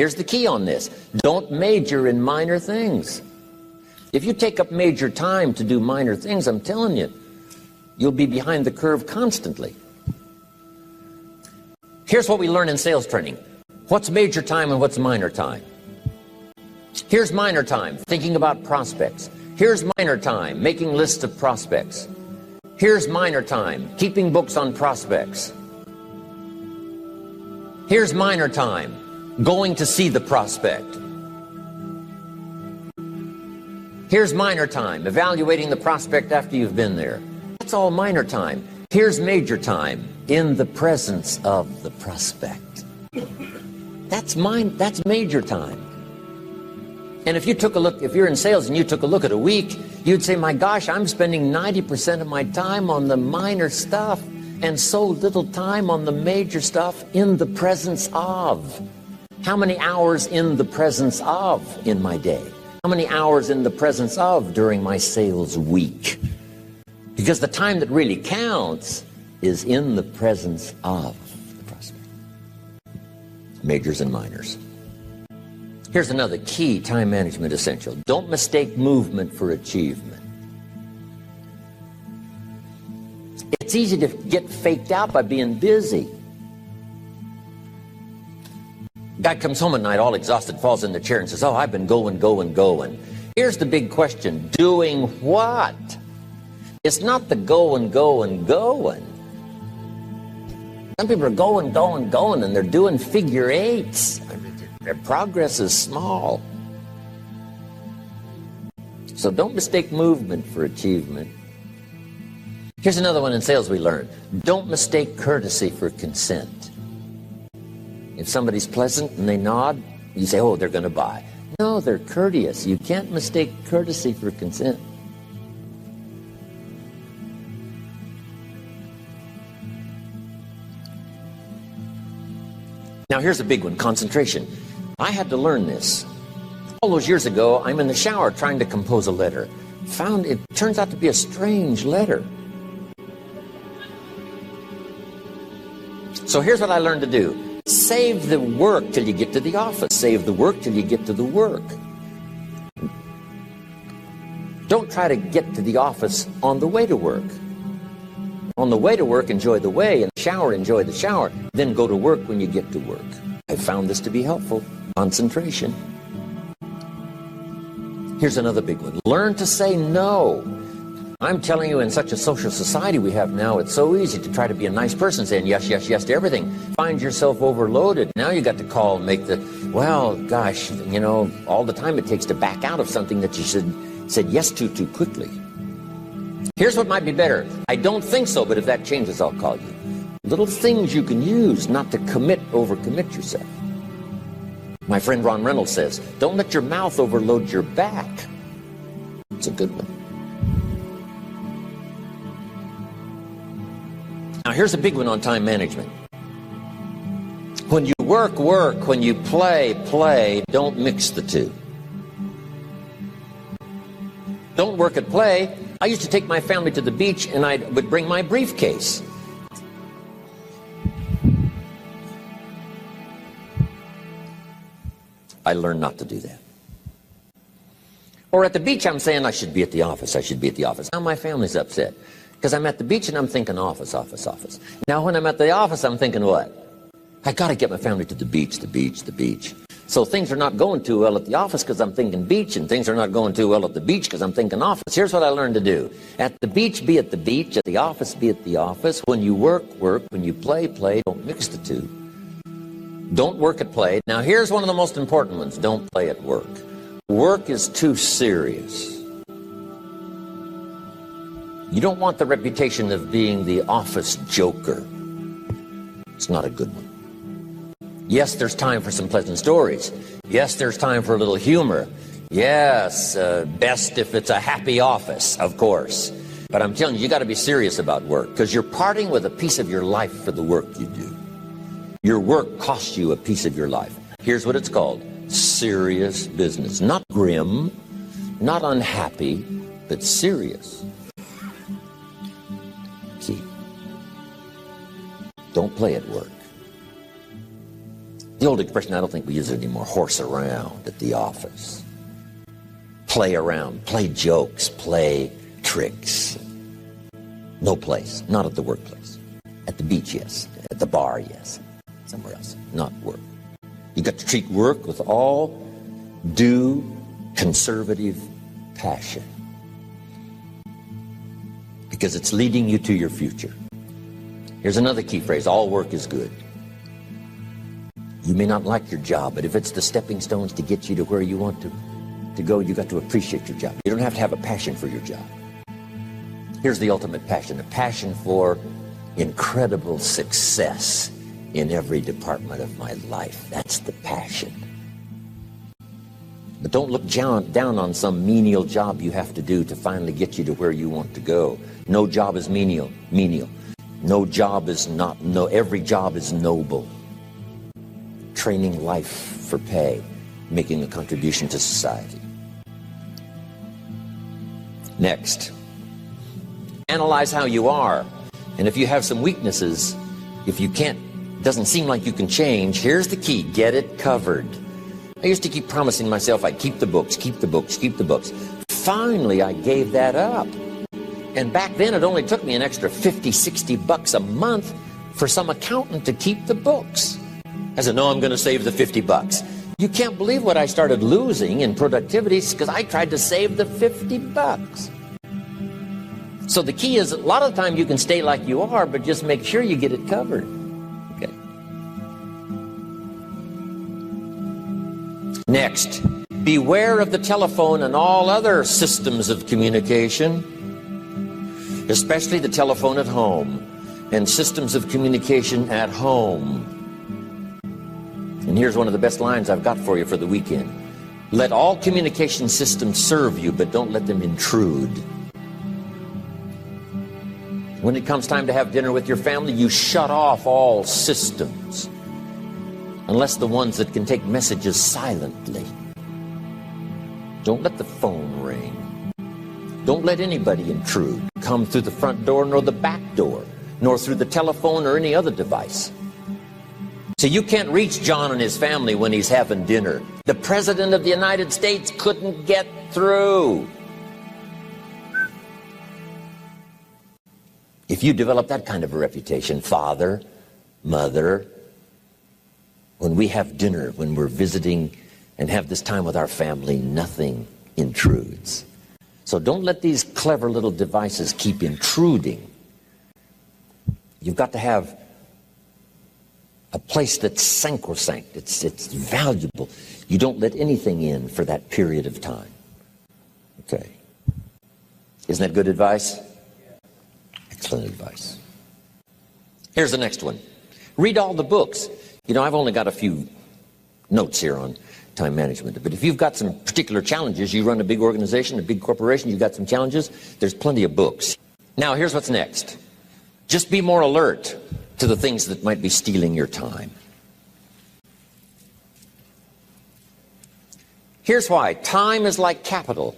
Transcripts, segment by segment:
Here's the key on this. Don't major in minor things. If you take up major time to do minor things, I'm telling you, you'll be behind the curve constantly. Here's what we learn in sales training. What's major time and what's minor time? Here's minor time, thinking about prospects. Here's minor time, making lists of prospects. Here's minor time, keeping books on prospects. Here's minor time, going to see the prospect. Here's minor time, evaluating the prospect after you've been there. That's all minor time. Here's major time, in the presence of the prospect. That's major time. And if you took a look, if you're in sales and you took a look at a week, you'd say, my gosh, I'm spending 90% of my time on the minor stuff and so little time on the major stuff in the presence of. How many hours in the presence of in my day? How many hours in the presence of during my sales week? Because the time that really counts is in the presence of the prospect. Majors and minors. Here's another key time management essential. Don't mistake movement for achievement. It's easy to get faked out by being busy. Guy comes home at night all exhausted, falls in the chair and says, oh, I've been going. Here's the big question. Doing what? It's not the going. Some people are going, and they're doing figure eights. Their progress is small. So don't mistake movement for achievement. Here's another one in sales we learned. Don't mistake courtesy for consent. If somebody's pleasant and they nod, you say, oh, they're going to buy. No, they're courteous. You can't mistake courtesy for consent. Now here's a big one, concentration. I had to learn this. All those years ago, I'm in the shower trying to compose a letter. Found it turns out to be a strange letter. So here's what I learned to do. Save the work till you get to the office. Save the work till you get to the work. Don't try to get to the office on the way to work. On the way to work, enjoy the way. In the shower, enjoy the shower. Then go to work when you get to work. I found this to be helpful. Concentration. Here's another big one. Learn to say no. I'm telling you, in such a social society we have now, it's so easy to try to be a nice person, saying yes to everything. Find yourself overloaded. Now you got to call and make the, well, gosh, you know, all the time it takes to back out of something that you said yes to too quickly. Here's what might be better. I don't think so, but if that changes, I'll call you. Little things you can use not to overcommit yourself. My friend Ron Reynolds says, don't let your mouth overload your back. It's a good one. Now here's a big one on time management. When you work, when you play, don't mix the two. Don't work at play. I used to take my family to the beach and I would bring my briefcase. I learned not to do that. Or at the beach, I'm saying I should be at the office. Now my family's upset because I'm at the beach and I'm thinking office. Now when I'm at the office, I'm thinking what? I got to get my family to the beach. So things are not going too well at the office because I'm thinking beach, and things are not going too well at the beach because I'm thinking office. Here's what I learned to do. At the beach, be at the beach. At the office, be at the office. When you work. When you play. Don't mix the two. Don't work at play. Now here's one of the most important ones. Don't play at work. Work is too serious. You don't want the reputation of being the office joker. It's not a good one. Yes, there's time for some pleasant stories. Yes, there's time for a little humor. Yes, best if it's a happy office, of course. But I'm telling you, you got to be serious about work because you're parting with a piece of your life for the work you do. Your work costs you a piece of your life. Here's what it's called. Serious business. Not grim, not unhappy, but serious. Key. Don't play at work. The old expression, I don't think we use it anymore, horse around at the office. Play around, play jokes, play tricks. No place, not at the workplace. At the beach, yes. At the bar, yes. Somewhere else, not work. You got to treat work with all due conservative passion, because it's leading you to your future. Here's another key phrase: all work is good. You may not like your job, but if it's the stepping stones to get you to where you want to go, you got to appreciate your job. You don't have to have a passion for your job. Here's the ultimate passion: a passion for incredible success in every department of my life. That's the passion. But don't look down on some menial job you have to do to finally get you to where you want to go. No job is menial. No job is not, no, every job is noble. Training life for pay, making a contribution to society. Next, analyze how you are. And if you have some weaknesses, if you can't, doesn't seem like you can change, here's the key: get it covered. I used to keep promising myself I'd keep the books, keep the books, keep the books. Finally, I gave that up. And back then, it only took me an extra $50, $60 a month for some accountant to keep the books. I said, no, I'm going to save the $50. You can't believe what I started losing in productivity because I tried to save the $50. So the key is, a lot of the time you can stay like you are, but just make sure you get it covered. Okay. Next, beware of the telephone and all other systems of communication, especially the telephone at home and systems of communication at home. And here's one of the best lines I've got for you for the weekend: let all communication systems serve you, but don't let them intrude. When it comes time to have dinner with your family, you shut off all systems, unless the ones that can take messages silently. Don't let the phone ring. Don't let anybody intrude, come through the front door nor the back door, nor through the telephone or any other device. So you can't reach John and his family when he's having dinner. The President of the United States couldn't get through. If you develop that kind of a reputation, father, mother, when we have dinner, when we're visiting and have this time with our family, nothing intrudes. So don't let these clever little devices keep intruding. You've got to have a place that's sacrosanct, it's valuable. You don't let anything in for that period of time. Okay. Isn't that good advice? Excellent advice. Here's the next one. Read all the books. You know, I've only got a few notes here on time management, but if you've got some particular challenges, you run a big organization, a big corporation, you've got some challenges, there's plenty of books. Now, here's what's next. Just be more alert to the things that might be stealing your time. Here's why. Time is like capital.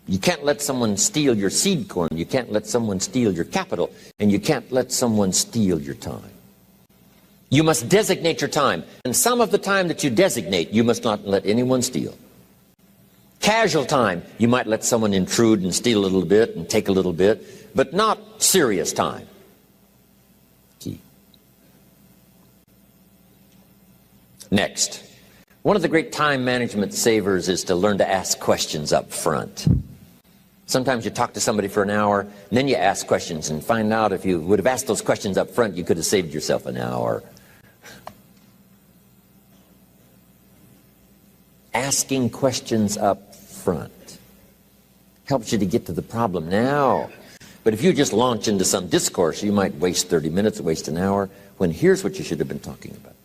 You can't let someone steal your seed corn. You can't let someone steal your capital. And you can't let someone steal your time. You must designate your time. And some of the time that you designate, you must not let anyone steal. Casual time, you might let someone intrude and steal a little bit and take a little bit, but not serious time. Key. Next, one of the great time management savers is to learn to ask questions up front. Sometimes you talk to somebody for an hour, and then you ask questions and find out if you would have asked those questions up front, you could have saved yourself an hour. Asking questions up front helps you to get to the problem now. But if you just launch into some discourse, you might waste 30 minutes, waste an hour, when here's what you should have been talking about.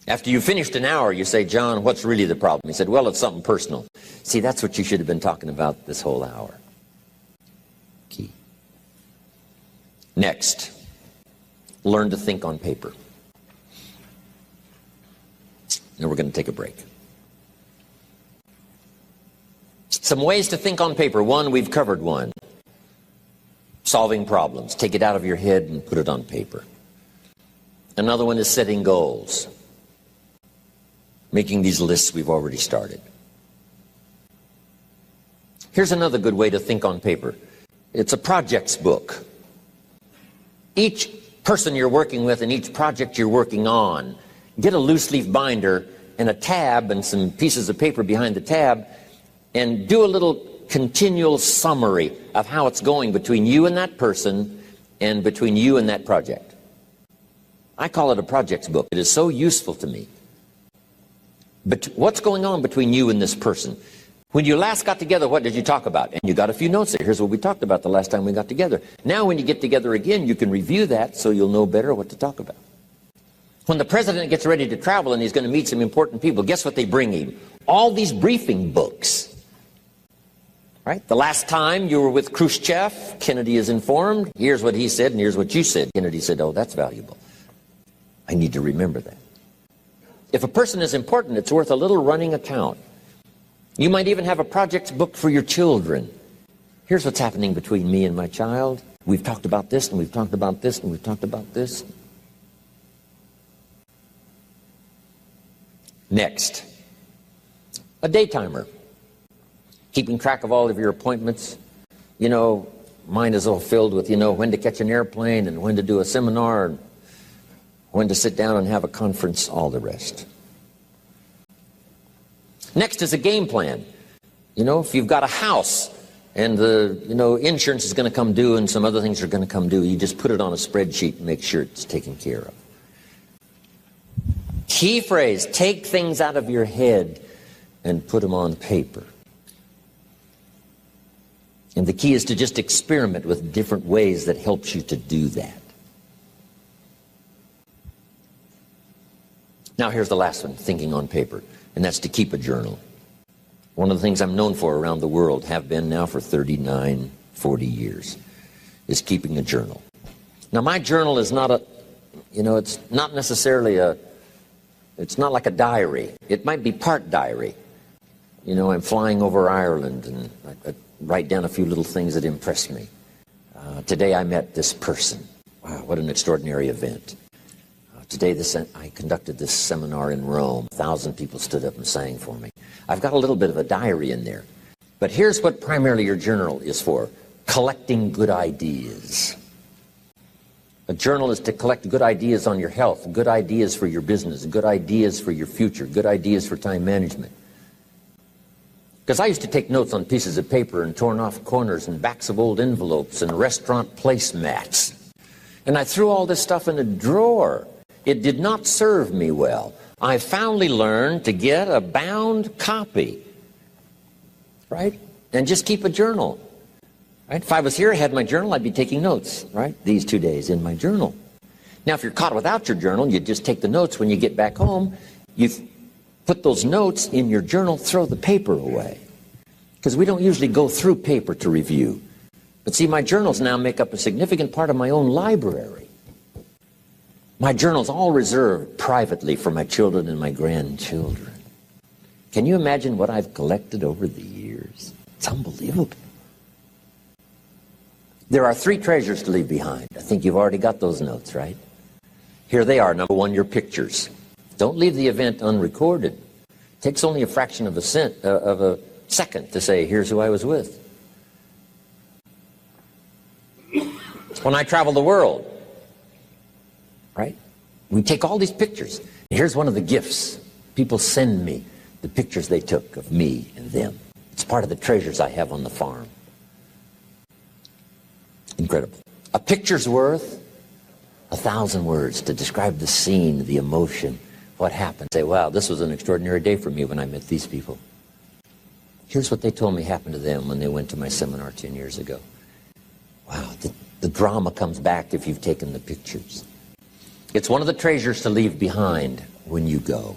After you finished an hour, you say, John, what's really the problem? He said, well, it's something personal. See, that's what you should have been talking about this whole hour. Key. Next, learn to think on paper. Now we're going to take a break. Some ways to think on paper. One, we've covered one. Solving problems. Take it out of your head and put it on paper. Another one is setting goals. Making these lists we've already started. Here's another good way to think on paper. It's a projects book. Each person you're working with and each project you're working on, get a loose leaf binder and a tab and some pieces of paper behind the tab, and do a little continual summary of how it's going between you and that person and between you and that project. I call it a projects book. It is so useful to me. But what's going on between you and this person? When you last got together, what did you talk about? And you got a few notes there. Here's what we talked about the last time we got together. Now when you get together again, you can review that so you'll know better what to talk about. When the president gets ready to travel and he's going to meet some important people, guess what they bring him? All these briefing books. Right? The last time you were with Khrushchev, Kennedy is informed. Here's what he said and here's what you said. Kennedy said, oh, that's valuable. I need to remember that. If a person is important, it's worth a little running account. You might even have a projects book for your children. Here's what's happening between me and my child. We've talked about this, and we've talked about this, and we've talked about this. Next, a day timer. Keeping track of all of your appointments. You know, mine is all filled with, when to catch an airplane and when to do a seminar, and when to sit down and have a conference, all the rest. Next is a game plan. If you've got a house and the insurance is going to come due and some other things are going to come due, you just put it on a spreadsheet and make sure it's taken care of. Key phrase, take things out of your head and put them on paper. And the key is to just experiment with different ways that helps you to do that. Now here's the last one, thinking on paper. And that's to keep a journal. One of the things I'm known for around the world, have been now for 39, 40 years, is keeping a journal. Now my journal is not it's not necessarily it's not like a diary. It might be part diary. I'm flying over Ireland and I write down a few little things that impress me. Today I met this person. Wow, what an extraordinary event. Today I conducted this seminar in Rome. 1,000 people stood up and sang for me. I've got a little bit of a diary in there. But here's what primarily your journal is for. Collecting good ideas. A journal is to collect good ideas on your health, good ideas for your business, good ideas for your future, good ideas for time management. Because I used to take notes on pieces of paper and torn off corners and backs of old envelopes and restaurant placemats. And I threw all this stuff in a drawer. It did not serve me well. I finally learned to get a bound copy, right? And just keep a journal, right? If I was here, I had my journal, I'd be taking notes, right? These 2 days in my journal. Now, if you're caught without your journal, you just take the notes when you get back home. You put those notes in your journal, throw the paper away. Because we don't usually go through paper to review. But see, my journals now make up a significant part of my own library. My journal's all reserved privately for my children and my grandchildren. Can you imagine what I've collected over the years? It's unbelievable. There are 3 treasures to leave behind. I think you've already got those notes, right? Here they are. Number 1, your pictures. Don't leave the event unrecorded. It takes only a fraction of a second to say, here's who I was with. When I travel the world, right? We take all these pictures. Here's one of the gifts. People send me the pictures they took of me and them. It's part of the treasures I have on the farm. Incredible. A picture's worth 1,000 words to describe the scene, the emotion, what happened. Say, wow, this was an extraordinary day for me when I met these people. Here's what they told me happened to them when they went to my seminar 10 years ago. Wow, the drama comes back if you've taken the pictures. It's one of the treasures to leave behind when you go.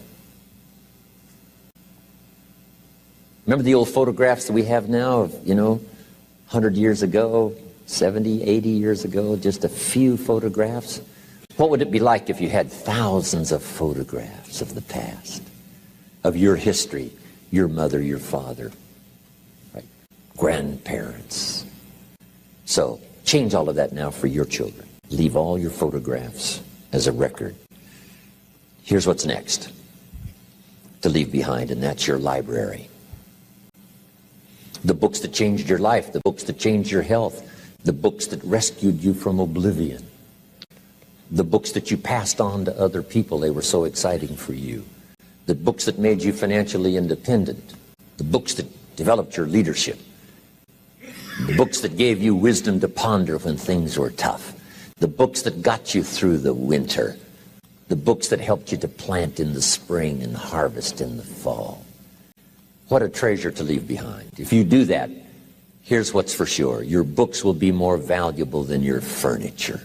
Remember the old photographs that we have now of, 100 years ago, 70, 80 years ago, just a few photographs? What would it be like if you had thousands of photographs of the past, of your history, your mother, your father, right? Grandparents? So change all of that now for your children. Leave all your photographs as a record Here's what's next to leave behind, and that's your library. The books that changed your life, the books that changed your health, the books that rescued you from oblivion, the books that you passed on to other people, they were so exciting for you, the books that made you financially independent, the books that developed your leadership, the books that gave you wisdom to ponder when things were tough, the books that got you through the winter, the books that helped you to plant in the spring and harvest in the fall. What a treasure to leave behind. If you do that, here's what's for sure. Your books will be more valuable than your furniture.